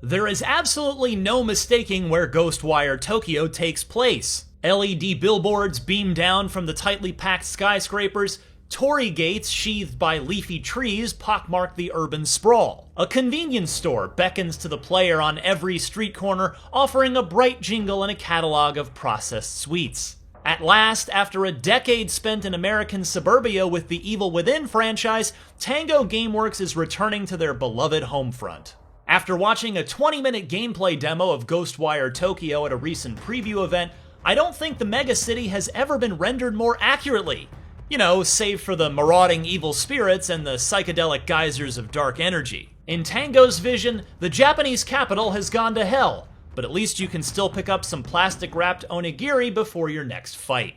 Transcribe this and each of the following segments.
There is absolutely no mistaking where Ghostwire Tokyo takes place. LED billboards beam down from the tightly packed skyscrapers, torii gates sheathed by leafy trees pockmark the urban sprawl. A convenience store beckons to the player on every street corner, offering a bright jingle and a catalog of processed sweets. At last, after a decade spent in American suburbia with the Evil Within franchise, Tango Gameworks is returning to their beloved homefront. After watching a 20-minute gameplay demo of Ghostwire Tokyo at a recent preview event, I don't think the megacity has ever been rendered more accurately. You know, save for the marauding evil spirits and the psychedelic geysers of dark energy. In Tango's vision, the Japanese capital has gone to hell, but at least you can still pick up some plastic-wrapped onigiri before your next fight.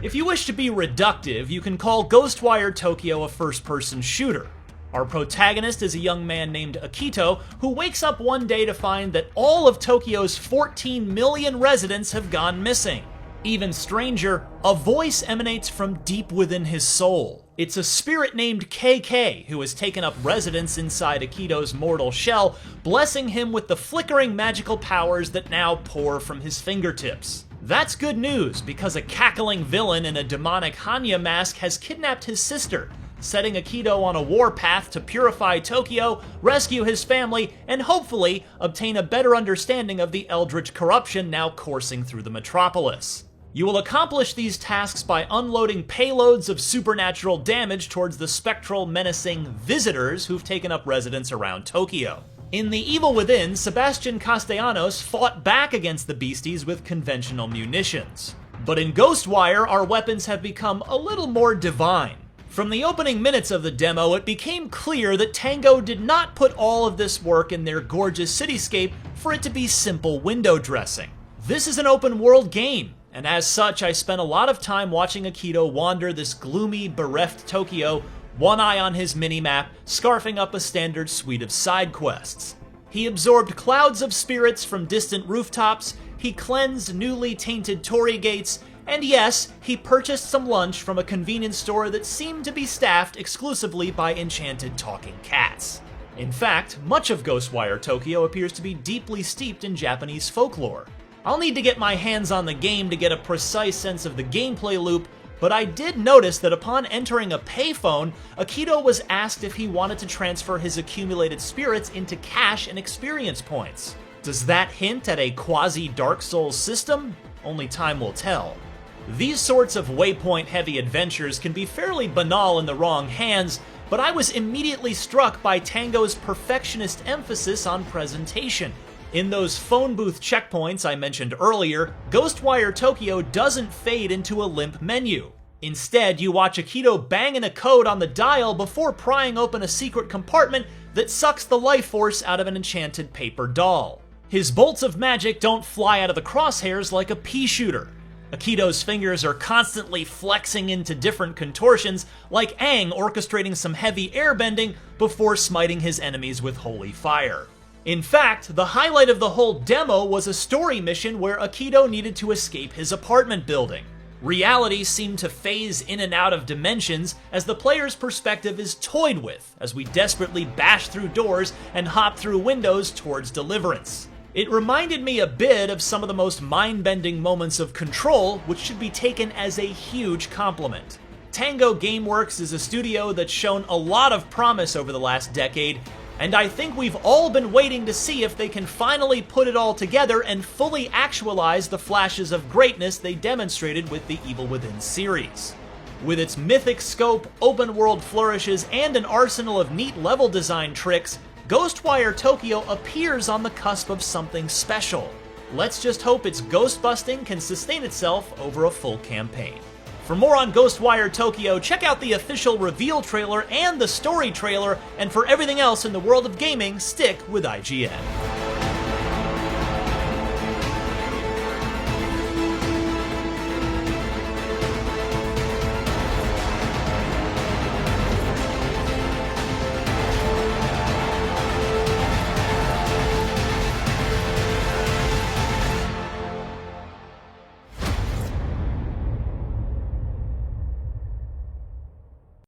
If you wish to be reductive, you can call Ghostwire Tokyo a first-person shooter. Our protagonist is a young man named Akito who wakes up one day to find that all of Tokyo's 14 million residents have gone missing. Even stranger, a voice emanates from deep within his soul. It's a spirit named KK who has taken up residence inside Akito's mortal shell, blessing him with the flickering magical powers that now pour from his fingertips. That's good news, because a cackling villain in a demonic Hanya mask has kidnapped his sister, setting Akito on a warpath to purify Tokyo, rescue his family, and hopefully obtain a better understanding of the eldritch corruption now coursing through the metropolis. You will accomplish these tasks by unloading payloads of supernatural damage towards the spectral, menacing visitors who've taken up residence around Tokyo. In The Evil Within, Sebastian Castellanos fought back against the beasties with conventional munitions. But in Ghostwire, our weapons have become a little more divine. From the opening minutes of the demo, it became clear that Tango did not put all of this work in their gorgeous cityscape for it to be simple window dressing. This is an open world game, and as such, I spent a lot of time watching Akito wander this gloomy, bereft Tokyo, one eye on his minimap, scarfing up a standard suite of side quests. He absorbed clouds of spirits from distant rooftops, he cleansed newly tainted torii gates, and yes, he purchased some lunch from a convenience store that seemed to be staffed exclusively by enchanted talking cats. In fact, much of Ghostwire Tokyo appears to be deeply steeped in Japanese folklore. I'll need to get my hands on the game to get a precise sense of the gameplay loop, but I did notice that upon entering a payphone, Akito was asked if he wanted to transfer his accumulated spirits into cash and experience points. Does that hint at a quasi-Dark Souls system? Only time will tell. These sorts of waypoint-heavy adventures can be fairly banal in the wrong hands, but I was immediately struck by Tango's perfectionist emphasis on presentation. In those phone booth checkpoints I mentioned earlier, Ghostwire Tokyo doesn't fade into a limp menu. Instead, you watch Akito banging a code on the dial before prying open a secret compartment that sucks the life force out of an enchanted paper doll. His bolts of magic don't fly out of the crosshairs like a pea shooter. Akito's fingers are constantly flexing into different contortions, like Aang orchestrating some heavy airbending before smiting his enemies with holy fire. In fact, the highlight of the whole demo was a story mission where Akito needed to escape his apartment building. Reality seemed to phase in and out of dimensions as the player's perspective is toyed with as we desperately bash through doors and hop through windows towards deliverance. It reminded me a bit of some of the most mind-bending moments of Control, which should be taken as a huge compliment. Tango Gameworks is a studio that's shown a lot of promise over the last decade, and I think we've all been waiting to see if they can finally put it all together and fully actualize the flashes of greatness they demonstrated with the Evil Within series. With its mythic scope, open-world flourishes, and an arsenal of neat level design tricks, Ghostwire Tokyo appears on the cusp of something special. Let's just hope its ghost-busting can sustain itself over a full campaign. For more on Ghostwire Tokyo, check out the official reveal trailer and the story trailer, and for everything else in the world of gaming, stick with IGN.